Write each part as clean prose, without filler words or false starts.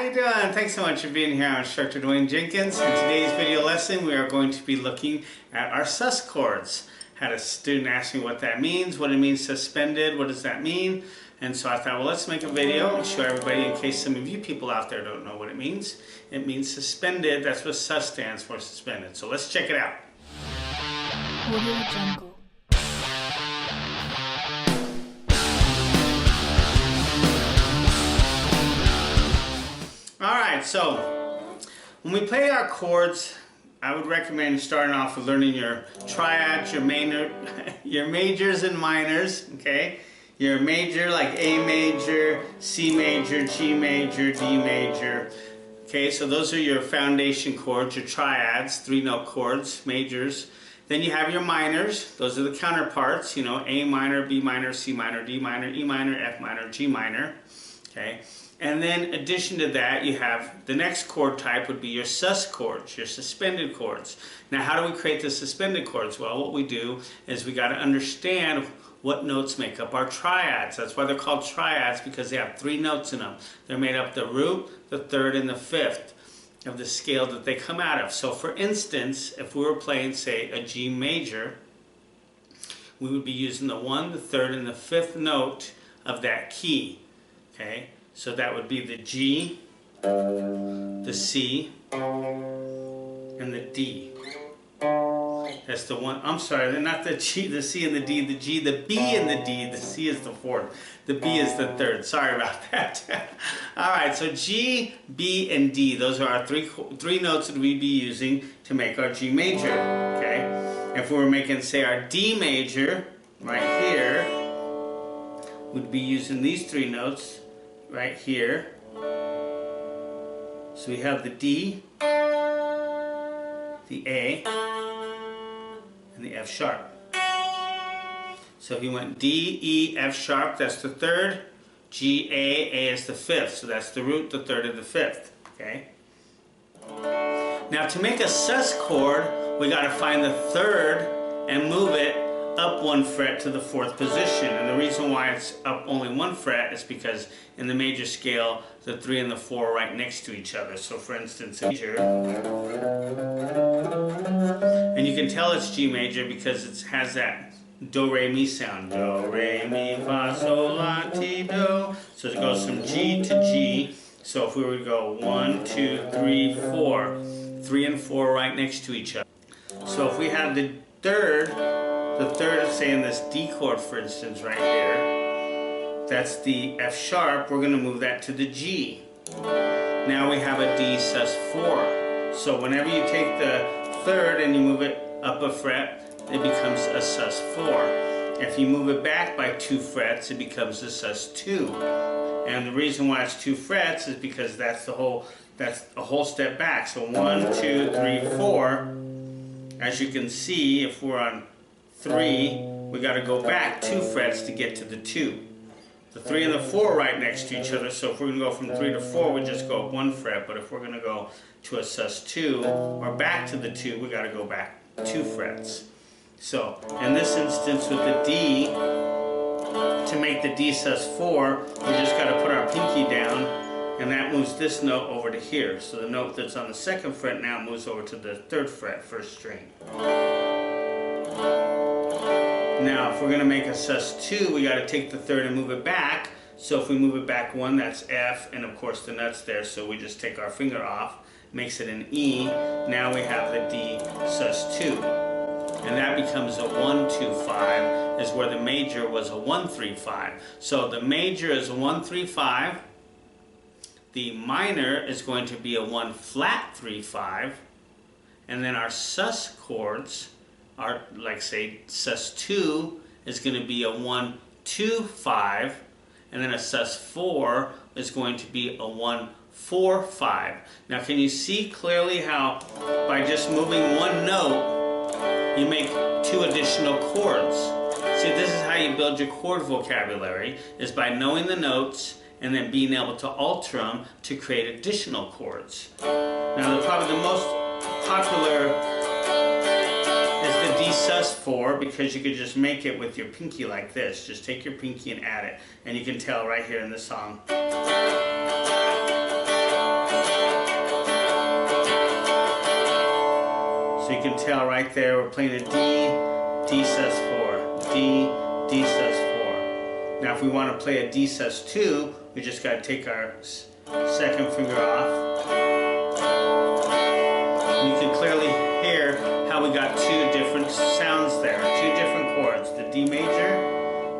you doing? Thanks so much for being here. I'm instructor Dwayne Jenkins. In today's video lesson, we are going to be looking at our sus chords. Had a student ask me what that means, what it means suspended, what does that mean? And so I thought, well, let's make a video and show everybody in case some of you people out there don't know what it means. It means suspended. That's what sus stands for, suspended. So let's check it out. Audio Jungle. Alright, so when we play our chords, I would recommend starting off with learning your triads, your majors and minors, okay? Your major like A major, C major, G major, D major. Okay, so those are your foundation chords, your triads, 3-note chords, majors. Then you have your minors, those are the counterparts, you know, A minor, B minor, C minor, D minor, E minor, F minor, G minor, okay? And then in addition to that, you have the next chord type would be your sus chords, your suspended chords. Now how do we create the suspended chords? Well, what we do is we got to understand what notes make up our triads. That's why they're called triads, because they have 3 notes in them. They're made up the root, the third, and the fifth of the scale that they come out of. So for instance, if we were playing, say, a G major, we would be using the 1, the third, and the 5th note of that key, okay? So that would be the G, the C, and the D. That's the one, I'm sorry, not the G, the C and the D, the G, the B and the D, the C is the 4th, the B is the 3rd, sorry about that. Alright, so G, B, and D, those are our three notes that we'd be using to make our G major, okay? If we were making, say, our D major, right here, we'd be using these 3 notes, right here. So we have the D, the A, and the F sharp. So if you went D, E, F sharp, that's the 3rd. G, A is the 5th. So that's the root, the 3rd, and the 5th. Okay? Now to make a sus chord, we got to find the 3rd and move it up 1 fret to the 4th position. And the reason why it's up only 1 fret is because in the major scale, the 3 and the 4 are right next to each other. So for instance, major, and you can tell it's G major because it has that do, re, mi sound. Do, re, mi, fa, sol, la, ti, do. So it goes from G to G. So if we were to go 1, 2, 3, 4, 3 and 4 right next to each other. So if we have the 3rd, say in this D chord, for instance, right here, that's the F sharp, we're going to move that to the G. Now we have a D sus 4. So whenever you take the 3rd and you move it up a fret, it becomes a sus 4. If you move it back by 2 frets, it becomes a sus 2. And the reason why it's 2 frets is because that's a whole step back. So 1, 2, 3, 4. As you can see, if we're on 3, we got to go back 2 frets to get to the 2. The 3 and the 4 are right next to each other, so if we're going to go from 3 to 4, we just go up 1 fret. But if we're going to go to a sus 2 or back to the 2, we got to go back 2 frets. So in this instance with the D, to make the D sus 4, we just got to put our pinky down, and that moves this note over to here. So the note that's on the 2nd fret now moves over to the 3rd fret, 1st string. Now, if we're going to make a sus 2, we got to take the 3rd and move it back. So if we move it back 1, that's F, and of course the nut's there, so we just take our finger off, makes it an E. Now we have the D sus 2. And that becomes a 1, 2, 5, is where the major was a 1, 3, 5. So the major is a 1, 3, 5. The minor is going to be a 1 flat 3, 5. And then our sus chords are, like say, sus 2 is going to be a 1, 2, 5, and then a sus 4 is going to be a 1, 4, 5. Now can you see clearly how by just moving 1 note, you make 2 additional chords? See, this is how you build your chord vocabulary, is by knowing the notes and then being able to alter them to create additional chords. Now probably the most popular is the D sus 4, because you could just make it with your pinky like this. Just take your pinky and add it, and you can tell right here in the song. you can tell right there we're playing a D, D sus4, D, D sus4. Now if we want to play a D sus2, we just got to take our second finger off. And you can clearly hear how we got two different sounds there, two different chords, the D major,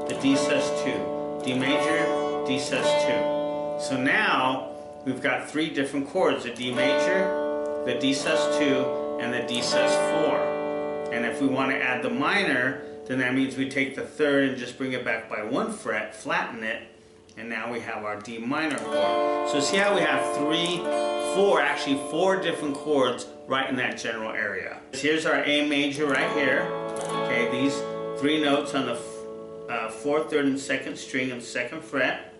the D sus2, D major, D sus2. So now we've got three different chords, the D major, the D sus2, and the D sus4. And if we want to add the minor, then that means we take the third and just bring it back by one fret, flatten it, and now we have our D minor chord. So see how we have actually four different chords right in that general area. Here's our A major right here. Okay, these three notes on the fourth, third, and second string of the second fret.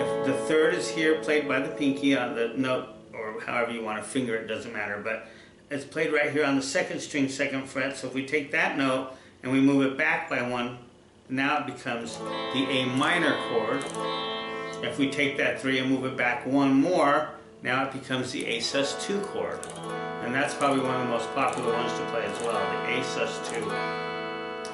If the third is here, played by the pinky on the note, or however you want to finger it, doesn't matter, but it's played right here on the second string, second fret. So if we take that note and we move it back by one, now it becomes the A minor chord. If we take that 3 and move it back one more, now it becomes the A sus2 chord. And that's probably one of the most popular ones to play as well, the A sus2.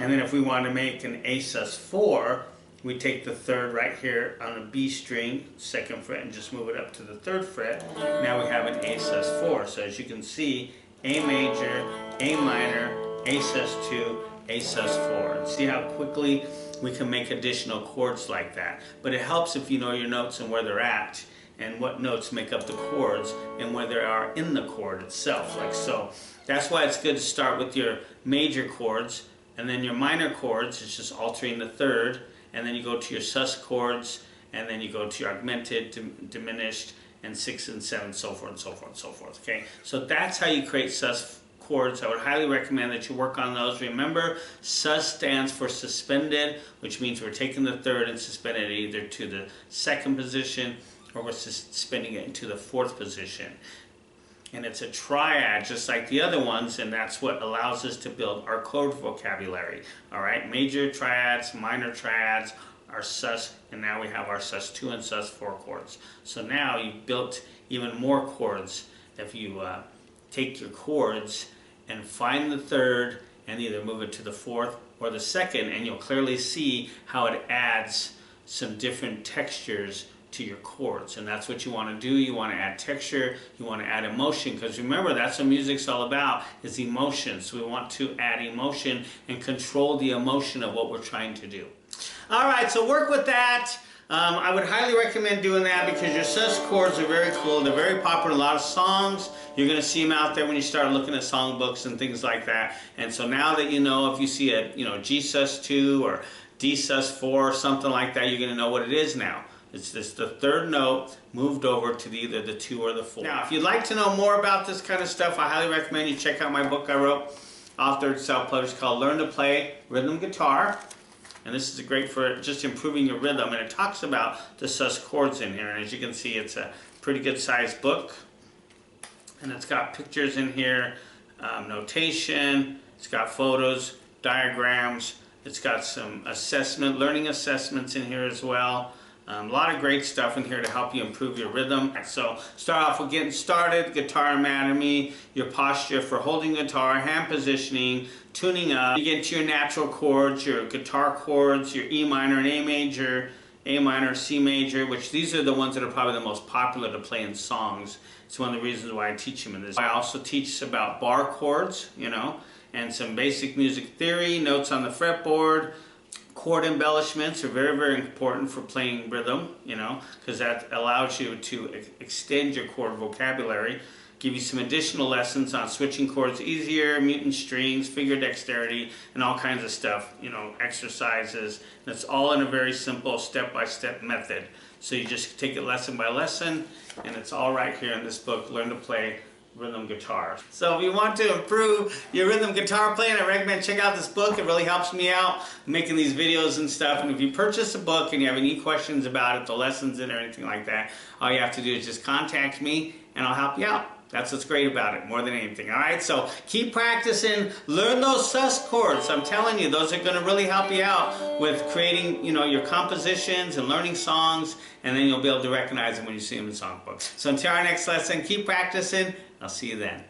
And then if we want to make an A sus4, we take the third right here on the B string, second fret, and just move it up to the third fret. Now we have an A sus4. So as you can see, A major, A minor, A sus2, A sus4. And see how quickly we can make additional chords like that. But it helps if you know your notes and where they're at, and what notes make up the chords, and where they are in the chord itself, like so. That's why it's good to start with your major chords, and then your minor chords is just altering the third, and then you go to your sus chords, and then you go to your augmented, diminished, and 6 and 7, so forth and so forth and so forth. Okay, so that's how you create sus chords. I would highly recommend that you work on those. Remember, sus stands for suspended, which means we're taking the third and suspending it either to the second position or we're suspending it into the fourth position. And it's a triad just like the other ones, and that's what allows us to build our chord vocabulary. Alright, major triads, minor triads, our sus, and now we have our sus2 and sus4 chords. So now you've built even more chords if you take your chords and find the third and either move it to the fourth or the second, and you'll clearly see how it adds some different textures to your chords. And that's what you want to do. You want to add texture, you want to add emotion, because remember, that's what music's all about, is emotion. So we want to add emotion and control the emotion of what we're trying to do. Alright, so work with that. I would highly recommend doing that because your sus chords are very cool. They're very popular in a lot of songs. You're going to see them out there when you start looking at songbooks and things like that. And so now that you know, if you see a G sus2 or D sus4 or something like that, you're going to know what it is now. It's just the third note moved over to either the 2 or the 4. Now, if you'd like to know more about this kind of stuff, I highly recommend you check out my book I wrote, authored, self-published, called Learn to Play Rhythm Guitar. And this is great for just improving your rhythm. And it talks about the sus chords in here. And as you can see, it's a pretty good sized book. And it's got pictures in here, notation, it's got photos, diagrams, it's got some learning assessments in here as well. A lot of great stuff in here to help you improve your rhythm. So start off with getting started, guitar anatomy, your posture for holding guitar, hand positioning, tuning up. You get into your natural chords, your guitar chords, your E minor and A major, A minor, C major, which these are the ones that are probably the most popular to play in songs. It's one of the reasons why I teach them in this. I also teach about bar chords, and some basic music theory, notes on the fretboard. Chord embellishments are very, very important for playing rhythm, because that allows you to extend your chord vocabulary. Give you some additional lessons on switching chords easier, mutant strings, finger dexterity, and all kinds of stuff, exercises. And it's all in a very simple step-by-step method. So you just take it lesson by lesson, and it's all right here in this book, Learn to Play Rhythm Guitar. So if you want to improve your rhythm guitar playing, I recommend check out this book. It really helps me out making these videos and stuff. And if you purchase a book and you have any questions about it, the lessons in it or anything like that, all you have to do is just contact me and I'll help you out. That's what's great about it, more than anything. Alright, so keep practicing, learn those sus chords. I'm telling you, those are going to really help you out with creating, your compositions and learning songs, and then you'll be able to recognize them when you see them in songbooks. So until our next lesson, keep practicing. I'll see you then.